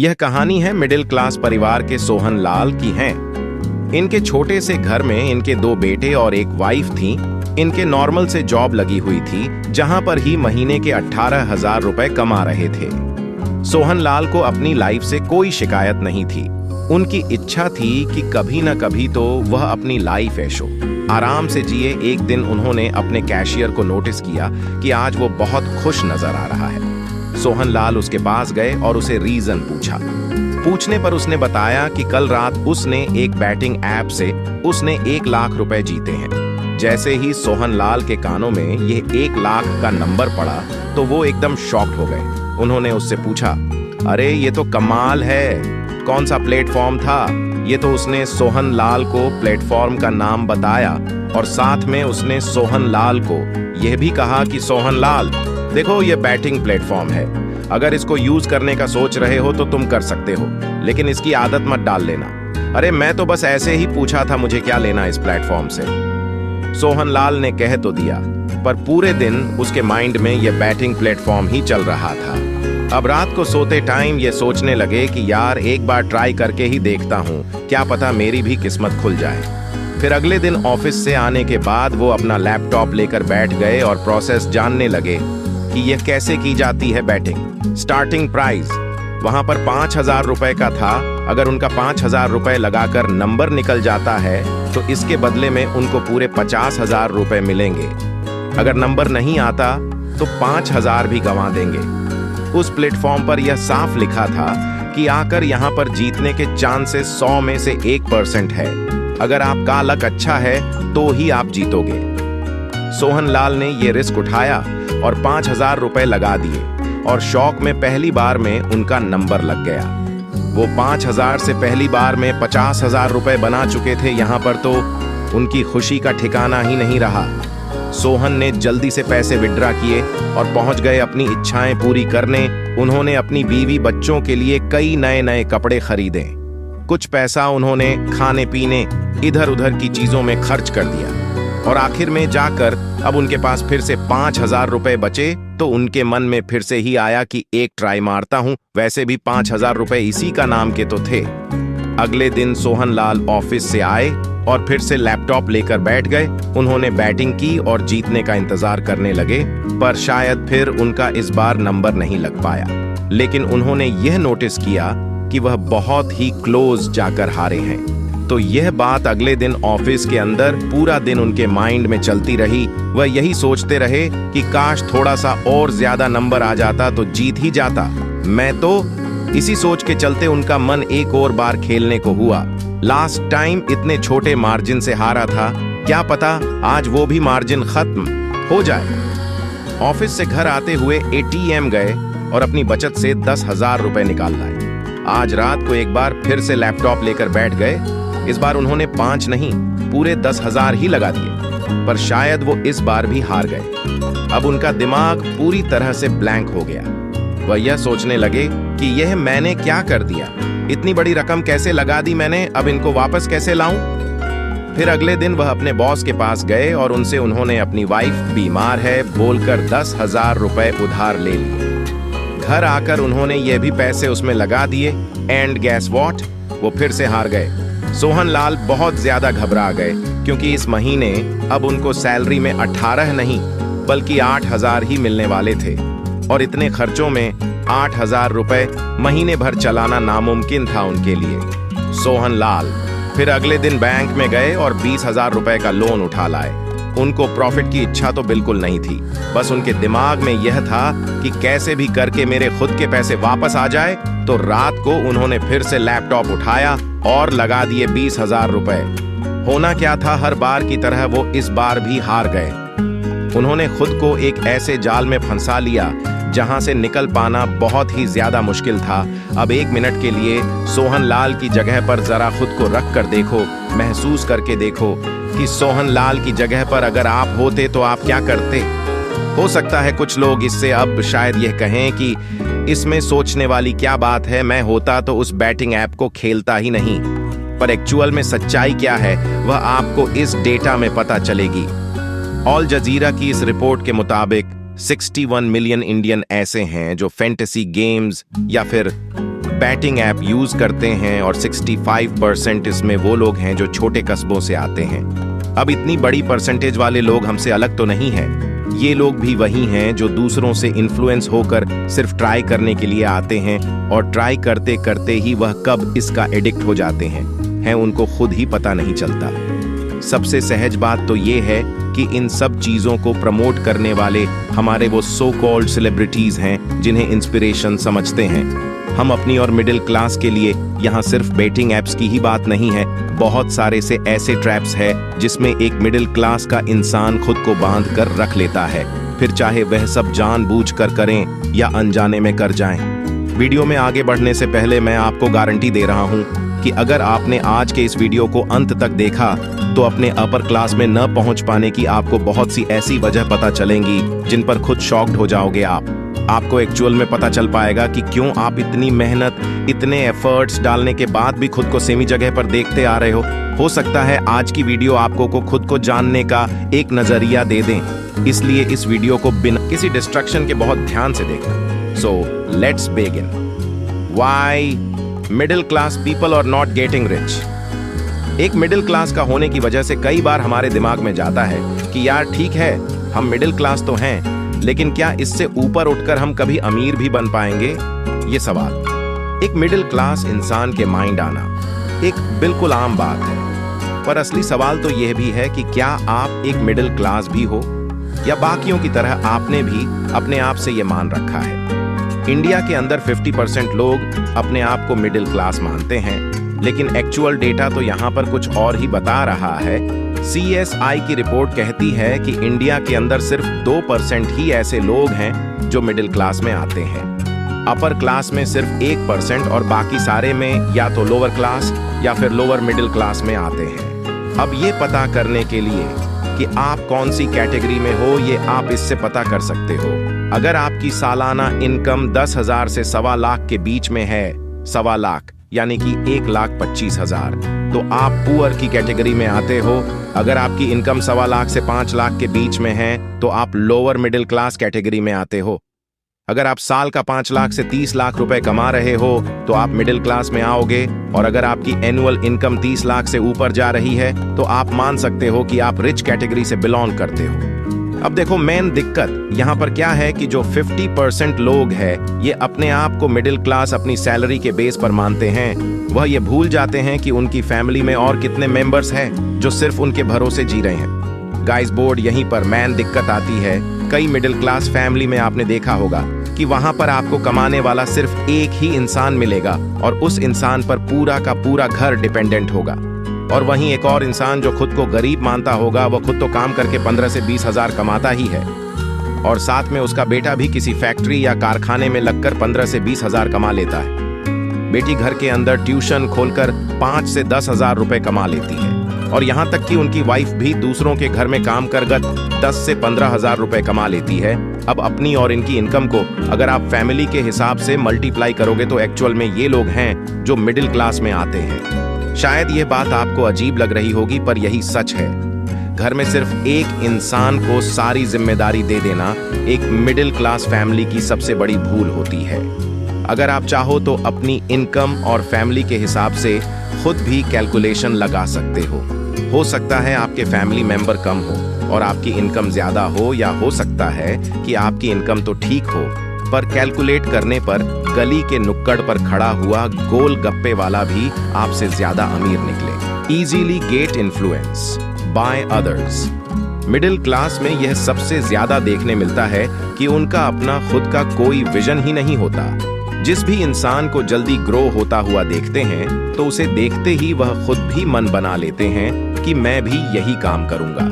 यह कहानी है मिडिल क्लास परिवार के सोहन लाल की है। इनके छोटे से घर में इनके 2 बेटे और एक वाइफ थी। इनके नॉर्मल से जॉब लगी हुई थी, जहां पर ही महीने के 18,000 रुपए कमा रहे थे। सोहन लाल को अपनी लाइफ से कोई शिकायत नहीं थी। उनकी इच्छा थी कि कभी न कभी तो वह अपनी लाइफ ऐशो आराम से जिए। एक दिन उन्होंने अपने कैशियर को नोटिस किया कि आज वो बहुत खुश नजर आ रहा है। सोहन लाल उसके पास गए और उसे रीजन पूछा। पूछने पर उसने बताया कि कल रात उसने एक बैटिंग ऐप से उसने 1 लाख रुपए जीते हैं। जैसे ही सोहन लाल के कानों में यह 1 लाख का नंबर पड़ा तो वो एकदम शॉक्ड हो गए। उन्होंने उससे पूछा, अरे ये तो कमाल है, कौन सा प्लेटफॉर्म था? ये तो उसने सोहन लाल को प्लेटफॉर्म का नाम बताया और साथ में उसने सोहन लाल को यह भी कहा कि सोहन लाल देखो, ये बैटिंग प्लेटफॉर्म है। अगर इसको यूज करने का सोच रहे हो तो तुम कर सकते हो, लेकिन इसकी आदत मत डाल लेना। अरे मैं तो बस ऐसे ही पूछा था, मुझे क्या लेना इस प्लेटफॉर्म से। सोहन लाल ने कह तो दिया, पर पूरे दिन उसके माइंड में यह बैटिंग प्लेटफॉर्म ही चल रहा था। अब रात को सोते टाइम ये सोचने लगे कि यार एक बार ट्राई करके ही देखता हूँ, क्या पता मेरी भी किस्मत खुल जाए। फिर अगले दिन ऑफिस से आने के बाद वो अपना लैपटॉप लेकर बैठ गए और प्रोसेस जानने लगे कि यह कैसे की जाती है बैटिंग। स्टार्टिंग प्राइस वहां पर 5,000 रुपए का था। अगर उनका 5,000 रुपए लगाकर नंबर निकल जाता है तो इसके बदले में उनको पूरे 50,000 रुपए मिलेंगे। अगर नंबर नहीं आता तो 5,000 भी गंवा देंगे। उस प्लेटफॉर्म पर यह साफ लिखा था कि आकर यहाँ पर जीतने के चांसेस 100 में से 1% है। अगर आपका लक अच्छा है तो ही आप जीतोगे। सोहन लाल ने यह रिस्क उठाया और 5,000 रुपए लगा दिए और शौक में पहली बार में उनका नंबर लग गया। वो 5,000 से पहली बार में 50,000 रुपए बना चुके थे। यहाँ पर तो उनकी खुशी का ठिकाना ही नहीं रहा। सोहन ने जल्दी से पैसे विड्रा किए और पहुंच गए अपनी इच्छाएं पूरी करने। उन्होंने अपनी बीवी बच्चों के लिए कई नए नए कपड़े खरीदे। कुछ पैसा उन्होंने खाने पीने इधर उधर की चीजों में खर्च कर दिया और आखिर में जाकर अब उनके पास फिर से 5,000 रुपए बचे। तो उनके मन में फिर से ही आया कि एक ट्राई मारता हूं। वैसे भी 5,000 रुपए इसी का नाम के तो थे। अगले दिन सोहन लाल ऑफिस से आए और फिर से लैपटॉप लेकर बैठ गए। उन्होंने बैटिंग की और जीतने का इंतजार करने लगे, पर शायद फिर उनका इस बार नंबर नहीं लग पाया। लेकिन उन्होंने यह नोटिस किया कि वह बहुत ही क्लोज जाकर हारे हैं। तो यह बात अगले दिन ऑफिस के अंदर पूरा दिन उनके माइंड में चलती रही। वह यही सोचते रहे कि काश थोड़ा सा और ज्यादा नंबर आ जाता तो जीत ही जाता मैं तो। इसी सोच के चलते उनका मन एक और बार खेलने को हुआ। लास्ट टाइम इतने छोटे मार्जिन से हारा था, क्या पता आज वो भी मार्जिन खत्म हो जाए। ऑफिस से घर आते हुए एटीएम गए और अपनी बचत से 10,000 रुपए निकाल लाए। आज रात को एक बार फिर से लैपटॉप लेकर बैठ गए। इस बार उन्होंने 5 नहीं पूरे 10,000 ही लगा दिए, पर शायद वो इस बार भी हार गए। अब उनका दिमाग पूरी तरह से ब्लैंक हो गया। वह यह सोचने लगे कि यह मैंने क्या कर दिया, इतनी बड़ी रकम कैसे लगा दी मैंने, अब इनको वापस कैसे लाऊं। फिर अगले दिन वह अपने बॉस के पास गए और उनसे उन्होंने अपनी वाइफ बीमार है बोलकर 10,000 रुपए उधार ले लिए। घर आकर उन्होंने ये भी पैसे उसमें लगा दिए एंड गैस व्हाट, वो फिर से हार गए। सोहन लाल बहुत ज्यादा घबरा गए क्योंकि इस महीने अब उनको सैलरी में 18 नहीं बल्कि 8,000 ही मिलने वाले थे और इतने खर्चों में 8,000 रुपए महीने भर चलाना नामुमकिन था उनके लिए। सोहन लाल फिर अगले दिन बैंक में गए और 20,000 रुपए का लोन उठा लाए। उनको प्रॉफिट की इच्छा तो बिल्कुल नहीं थी, बस उनके दिमाग में यह था कि कैसे भी करके मेरे खुद के पैसे वापस आ जाए। तो रात को उन्होंने फिर से लैपटॉप उठाया और लगा दिए 20,000 रुपए। होना क्या था, हर बार की तरह वो इस बार भी हार गए। उन्होंने खुद को एक ऐसे जाल में फंसा लिया जहां से निकल पाना बहुत ही ज्यादा मुश्किल था। अब 1 मिनट के लिए सोहन लाल की जगह पर जरा खुद को रख कर देखो, महसूस करके देखो कि सोहन लाल की जगह पर अगर आप होते तो आप क्या करते। हो सकता है कुछ लोग इससे अब शायद यह कहें कि इसमें सोचने वाली क्या बात है, मैं होता तो उस बैटिंग ऐप को खेलता ही नहीं। पर एक्चुअल में सच्चाई क्या है वह आपको इस डेटा में पता चलेगी। ऑल जजीरा की इस रिपोर्ट के मुताबिक 61 मिलियन इंडियन ऐसे हैं जो फैंटेसी गेम्स या फिर बैटिंग ऐप यूज करते हैं और 65% इसमें वो लोग हैं जो छोटे कस्बों से आते हैं। अब इतनी बड़ी परसेंटेज वाले लोग हमसे अलग तो नहीं हैं। ये लोग भी वही हैं जो दूसरों से इन्फ्लुएंस होकर सिर्फ ट्राई करने के लिए आते हैं और ट्राई करते करते ही वह कब इसका एडिक्ट हो जाते हैं उनको खुद ही पता नहीं चलता। सबसे सहज बात तो ये है कि इन सब चीजों को प्रमोट करने वाले हमारे वो सो कॉल्ड सेलिब्रिटीज हैं जिन्हें इंस्पिरेशन समझते हैं। हम अपनी और मिडिल क्लास के लिए यहाँ सिर्फ बेटिंग एप्स की ही बात नहीं है, बहुत सारे से ऐसे ट्रैप्स है जिसमें एक मिडिल क्लास का इंसान खुद को बांध कर रख लेता है, फिर चाहे वह सब जानबूझकर करें या अनजाने में कर जाएं। वीडियो में आगे बढ़ने से पहले मैं आपको गारंटी दे रहा हूं कि अगर आपने आज के इस वीडियो को अंत तक देखा तो अपने अपर क्लास में न पहुंच पाने की आपको बहुत सी ऐसी वजह पता चलेंगी जिन पर खुद शॉक्ड हो जाओगे। आपको एक्चुअल में पता चल पाएगा कि क्यों आप इतनी मेहनत, इतने एफर्ट्स डालने के बाद भी खुद को सेमी जगह पर देखते आ रहे हो। हो सकता है आज की वीडियो आपको को खुद को जानने का एक नजरिया दे दें, इसलिए इस वीडियो को बिना किसी डिस्ट्रैक्शन के बहुत ध्यान से देखना। So let's begin. Why middle class people are not getting rich. एक मिडिल क्लास का होने की वजह से कई बार हमारे दिमाग में जाता है कि यार ठीक है, हम मिडिल क्लास तो हैं, लेकिन क्या इससे ऊपर उठकर हम कभी अमीर भी बन पाएंगे? ये सवाल एक मिडिल क्लास इंसान के माइंड आना एक बिल्कुल आम बात है, पर असली सवाल तो यह भी है कि क्या आप एक मिडिल क्लास भी हो या बाकियों की तरह आपने भी अपने आप से यह मान रखा है। इंडिया के अंदर 50% लोग अपने आप को मिडिल क्लास मानते हैं, लेकिन एक्चुअल डेटा तो यहाँ पर कुछ और ही बता रहा है। CSI की रिपोर्ट कहती है कि इंडिया के अंदर सिर्फ 2% ही ऐसे लोग हैं जो मिडिल क्लास में आते हैं। अपर क्लास में सिर्फ 1% और बाकी सारे में या तो लोअर क्लास या फिर लोअर मिडिल क्लास में आते हैं। अब ये पता करने के लिए कि आप कौन सी कैटेगरी में हो, ये आप इससे पता कर सकते हो। अगर आपकी सालाना इनकम 10,000 से 1.25 लाख के बीच में है, 1.25 लाख यानी कि 1,25,000, तो आप पुअर की कैटेगरी में आते हो। अगर आपकी इनकम 1.25 लाख से 5 लाख के बीच में है तो आप लोअर मिडिल क्लास कैटेगरी में आते हो। अगर आप साल का 5 लाख से 30 लाख रुपए कमा रहे हो तो आप मिडिल क्लास में आओगे, और अगर आपकी एनुअल इनकम 30 लाख से ऊपर जा रही है तो आप मान सकते हो कि आप रिच कैटेगरी से बिलोंग करते हो। अब देखो, मेन दिक्कत यहाँ पर क्या है कि जो 50% लोग हैं ये अपने आप को मिडिल क्लास अपनी सैलरी के बेस पर मानते हैं। वह ये भूल जाते हैं कि उनकी फैमिली में और कितने मेंबर्स हैं जो सिर्फ उनके भरोसे जी रहे हैं। गाइस बोर्ड, यहीं पर मेन दिक्कत आती है। कई मिडिल क्लास फैमिली में आपने देखा होगा कि वहां पर आपको कमाने वाला सिर्फ एक ही इंसान मिलेगा और उस इंसान पर पूरा का पूरा घर डिपेंडेंट होगा, और वहीं एक और इंसान जो खुद को गरीब मानता होगा वह खुद तो काम करके 15 से 20 हजार कमाता ही है, और साथ में उसका बेटा भी किसी फैक्ट्री या कारखाने में लगकर 15 से 20 हजार कमा लेता है। बेटी घर के अंदर ट्यूशन खोलकर 5 से 10 हजार रुपए कमा लेती है, और यहाँ तक कि उनकी वाइफ भी दूसरों के घर में काम कर 10 से 15 हजार रुपए कमा लेती है। अब अपनी और इनकी इनकम को अगर आप फैमिली के हिसाब से मल्टीप्लाई करोगे तो एक्चुअल में ये लोग हैं जो मिडिल क्लास में आते हैं। शायद यह बात आपको अजीब लग रही होगी, पर यही सच है। घर में सिर्फ एक इंसान को सारी जिम्मेदारी दे देना एक मिडिल क्लास फैमिली की सबसे बड़ी भूल होती है। अगर आप चाहो तो अपनी इनकम और फैमिली के हिसाब से खुद भी कैलकुलेशन लगा सकते हो सकता है आपके फैमिली मेंबर कम हो और आपकी इनकम ज्यादा हो, या हो सकता है कि आपकी इनकम तो ठीक हो पर कैलकुलेट करने पर गली के नुक्कड़ पर खड़ा हुआ गोल गप्पे वाला भी आपसे ज्यादा अमीर निकले। Easily get influence by others. Middle class में यह सबसे ज्यादा देखने मिलता है कि उनका अपना खुद का कोई विजन ही नहीं होता। जिस भी इंसान को जल्दी ग्रो होता हुआ देखते हैं तो उसे देखते ही वह खुद भी मन बना लेते हैं कि मैं भी यही काम करूंगा।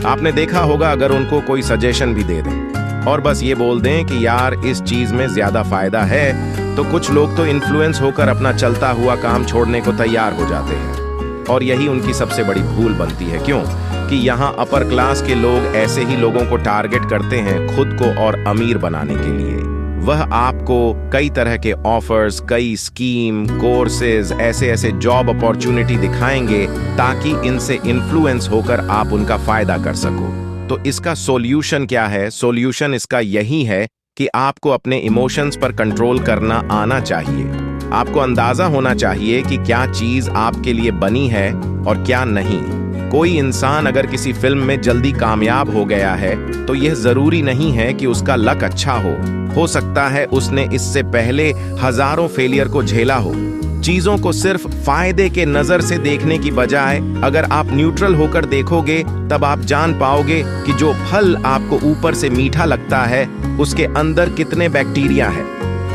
आपने देखा होगा, अगर उनको कोई सजेशन भी दे दें और बस ये बोल दें कि यार इस चीज में ज्यादा फायदा है, तो कुछ लोग तो इन्फ्लुएंस होकर अपना चलता हुआ काम छोड़ने को तैयार हो जाते हैं। और यही उनकी सबसे बड़ी भूल बनती है। क्यों? कि यहाँ अपर क्लास के लोग ऐसे ही लोगों को टारगेट करते हैं खुद को और अमीर बनाने के लिए। वह आपको कई तरह के ऑफर्स, कई स्कीम, कोर्सेज, ऐसे जॉब अपॉर्चुनिटी दिखाएंगे ताकि इनसे इन्फ्लुएंस होकर आप उनका फायदा कर सको। तो इसका सॉल्यूशन क्या है? सॉल्यूशन इसका यही है कि आपको अपने इमोशंस पर कंट्रोल करना आना चाहिए। आपको अंदाजा होना चाहिए कि क्या चीज आपके लिए बनी है और क्या नहीं। कोई इंसान अगर किसी फिल्म में जल्दी कामयाब हो गया है तो यह जरूरी नहीं है कि उसका लक अच्छा हो सकता है उसने इससे पहले हजारों फेलियर को झेला हो। चीजों को सिर्फ फायदे के नजर से देखने की बजाय अगर आप न्यूट्रल होकर देखोगे तब आप जान पाओगे कि जो फल आपको ऊपर से मीठा लगता है उसके अंदर कितने बैक्टीरिया है।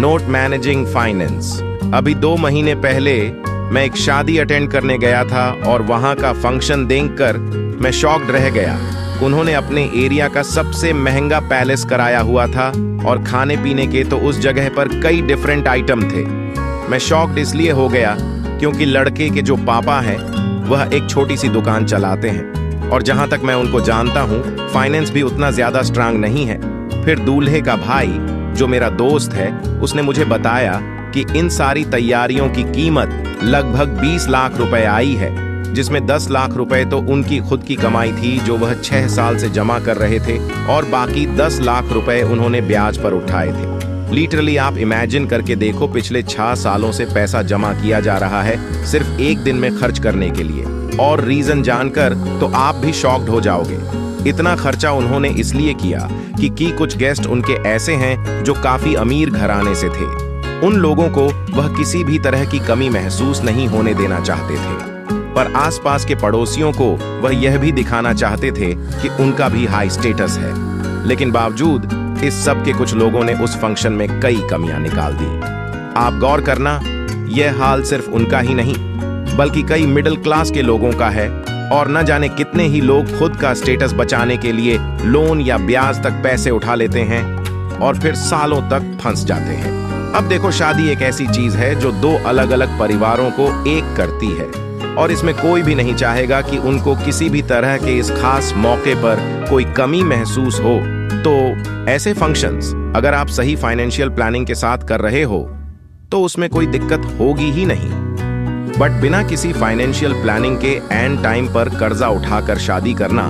Note managing finance. अभी 2 महीने पहले मैं एक शादी अटेंड करने गया था और वहां का फंक्शन देखकर मैं शॉक्ड रह गया। उन्होंने अपने एरिया का सबसे महंगा पैलेस कराया हुआ था और खाने पीने के तो उस जगह पर कई डिफरेंट आइटम थे। मैं शॉक्ड इसलिए हो गया क्योंकि लड़के के जो पापा हैं वह एक छोटी सी दुकान चलाते हैं और जहां तक मैं उनको जानता हूं फाइनेंस भी उतना ज्यादा स्ट्रांग नहीं है। फिर दूल्हे का भाई जो मेरा दोस्त है उसने मुझे बताया कि इन सारी तैयारियों की कीमत लगभग 20 लाख रुपए आई है, जिसमें 10 लाख रुपए तो उनकी खुद की कमाई थी जो वह 6 साल से जमा कर रहे थे और बाकी 10 लाख रुपए उन्होंने ब्याज पर उठाए थे। लिटरली आप इमेजिन करके देखो, पिछले 6 सालों से पैसा जमा किया जा रहा है सिर्फ एक दिन में खर्च करने के लिए। और रीजन जानकर तो आप भी शॉक्ड हो जाओगे। इतना खर्चा उन्होंने इसलिए किया कि कुछ गेस्ट उनके ऐसे हैं जो काफी अमीर घराने से थे। उन लोगों को वह किसी भी तरह की कमी महसूस नहीं होने देना चाहते थे, पर आसपास के पड़ोसियों को वह यह भी दिखाना चाहते थे कि उनका भी हाई स्टेटस है। लेकिन बावजूद इस सब के कुछ लोगों ने उस फंक्शन में कई कमियां निकाल दी। आप गौर करना, यह हाल सिर्फ उनका ही नहीं बल्कि कई मिडिल क्लास के लोगों का है और न जाने कितने ही लोग खुद का स्टेटस बचाने के लिए लोन या ब्याज तक पैसे उठा लेते हैं और फिर सालों तक फंस जाते हैं। अब देखो, शादी एक ऐसी चीज है जो 2 अलग अलग परिवारों को एक करती है और इसमें कोई भी नहीं चाहेगा कि उनको किसी भी तरह के इस खास मौके पर कोई कमी महसूस हो। तो ऐसे फंक्शंस अगर आप सही फाइनेंशियल प्लानिंग के साथ कर रहे हो तो उसमें कोई दिक्कत होगी ही नहीं। बट बिना किसी फाइनेंशियल प्लानिंग के एंड टाइम पर कर्जा उठाकर शादी करना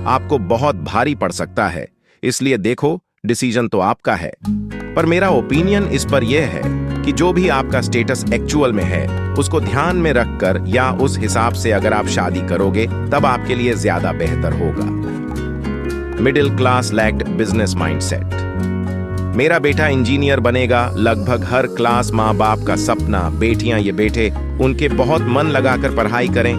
आपको बहुत भारी पड़ सकता है। इसलिए देखो, डिसीजन तो आपका है, पर मेरा ओपिनियन इस पर यह है कि जो भी आपका स्टेटस एक्चुअल में है उसको ध्यान में रखकर या उस हिसाब से अगर आप शादी करोगे तब आपके लिए ज्यादा बेहतर होगा। Middle class lacked business mindset. मेरा बेटा इंजीनियर बनेगा, लगभग हर क्लास माँ बाप का सपना। बेटियां ये बेटे उनके बहुत मन लगाकर पढ़ाई करें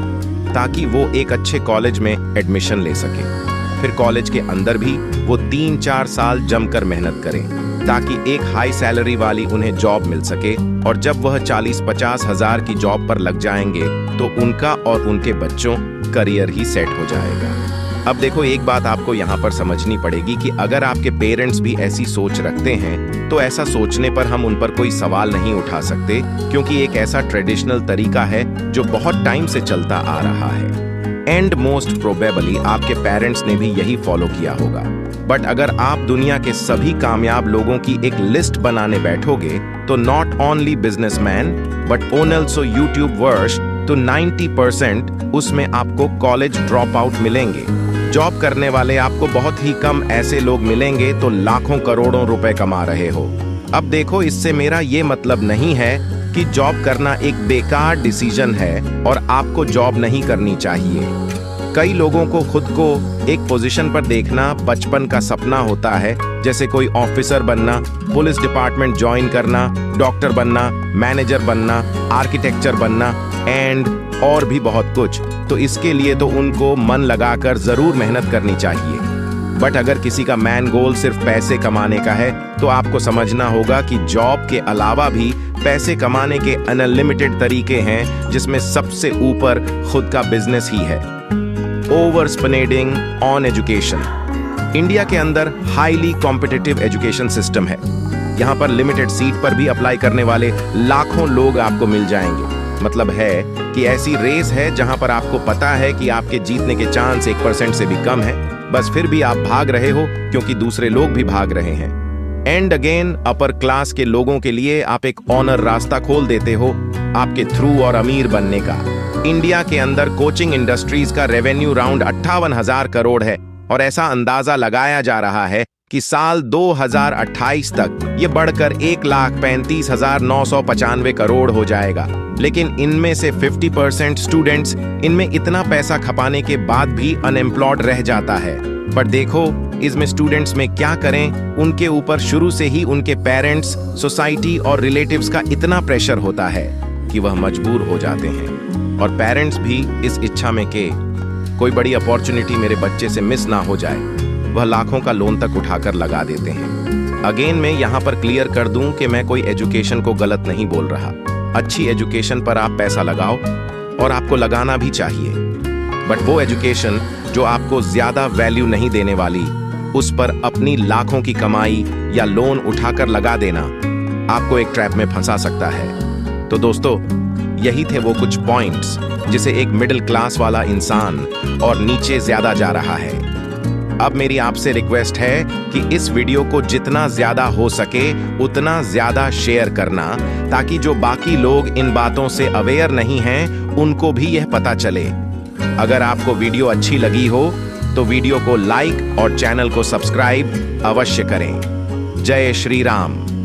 ताकि वो एक अच्छे कॉलेज में एडमिशन ले सके। फिर कॉलेज के अंदर भी वो 3-4 साल जमकर मेहनत करें ताकि एक हाई सैलरी वाली उन्हें जॉब मिल सके और जब वह 40-50 हजार की जॉब पर लग जाएंगे तो उनका और उनके बच्चों करियर ही सेट हो जाएगा। अब देखो, एक बात आपको यहाँ पर समझनी पड़ेगी कि अगर आपके पेरेंट्स भी ऐसी सोच रखते हैं तो ऐसा सोचने पर हम उन पर कोई सवाल नहीं उठा सकते, क्योंकि एक ऐसा ट्रेडिशनल तरीका है जो बहुत टाइम से चलता आ रहा है एंड मोस्ट प्रोबेबली आपके पेरेंट्स ने भी यही फॉलो किया होगा। बट अगर आप दुनिया के सभी कामयाब लोगों की एक लिस्ट बनाने बैठोगे तो not only businessman but also YouTubers तो 90% उसमें आपको कॉलेज ड्रॉप आउट मिलेंगे। जॉब करने वाले आपको बहुत ही कम ऐसे लोग मिलेंगे तो लाखों करोड़ों रुपए कमा रहे हो। अब देखो, इससे मेरा ये मतलब नहीं है कि जॉब करना एक बेकार डिसीजन है और आपको जॉब नहीं करनी चाहिए। कई लोगों को खुद को एक पोजीशन पर देखना बचपन का सपना होता है, जैसे कोई ऑफिसर बनना, पुलिस डिपार्टमेंट ज्वाइन करना, डॉक्टर बनना, मैनेजर बनना, आर्किटेक्चर बनना एंड और भी बहुत कुछ। तो इसके लिए तो उनको मन लगाकर जरूर मेहनत करनी चाहिए। बट अगर किसी का मैन गोल सिर्फ पैसे कमाने का है तो आपको समझना होगा कि जॉब के अलावा भी पैसे कमाने के अनलिमिटेड तरीके हैं, जिसमें सबसे ऊपर खुद का बिजनेस ही है। Over spending on education. India के अंदर हाईली कॉम्पिटिटिव एजुकेशन सिस्टम है। यहाँ पर लिमिटेड सीट पर भी अप्लाई करने वाले लाखों लोग आपको मिल जाएंगे। मतलब है कि ऐसी रेस है जहां पर आपको पता है कि आपके जीतने के चांस 1% से भी कम है, बस फिर भी आप भाग रहे हो क्योंकि दूसरे लोग भी भाग रहे हैं। एंड अगेन, अपर क्लास के लोगों के लिए आप एक ऑनर रास्ता खोल देते हो आपके थ्रू और अमीर बनने का। इंडिया के अंदर कोचिंग इंडस्ट्रीज का रेवेन्यू राउंड 58,000 करोड़ है और ऐसा अंदाजा लगाया जा रहा है कि साल 2028 तक ये बढ़कर 1,35,995 करोड़ हो जाएगा। लेकिन इनमें से 50% स्टूडेंट्स इनमें इतना पैसा खपाने के बाद भी अनएम्प्लॉयड रह जाता है। पर देखो इसमें स्टूडेंट्स में क्या करें, उनके ऊपर शुरू से ही उनके पेरेंट्स, सोसाइटी और रिलेटिव्स का इतना प्रेशर होता है कि वह मजबूर हो जाते हैं। और पेरेंट्स भी इस इच्छा में कि कोई बड़ी अपॉर्चुनिटी मेरे बच्चे से मिस ना हो जाए, वह लाखों का लोन तक उठाकर लगा देते हैं। अगेन मैं यहाँ पर क्लियर कर दूं कि मैं कोई एजुकेशन को गलत नहीं बोल रहा। अच्छी एजुकेशन पर आप पैसा लगाओ और आपको लगाना भी चाहिए, बट वो एजुकेशन जो आपको ज्यादा वैल्यू नहीं देने वाली, उस पर अपनी लाखों की कमाई या लोन उठाकर लगा देना आपको एक ट्रैप में फंसा सकता है। तो दोस्तों, यही थे वो कुछ पॉइंट्स जिसे एक मिडिल क्लास वाला इंसान और नीचे ज्यादा जा रहा है। अब मेरी आपसे रिक्वेस्ट है कि इस वीडियो को जितना ज्यादा हो सके उतना ज्यादा शेयर करना, ताकि जो बाकी लोग इन बातों से अवेयर नहीं हैं उनको भी यह पता चले। अगर आपको वीडियो अच्छी लगी हो तो वीडियो को लाइक और चैनल को सब्सक्राइब अवश्य करें। जय श्री राम।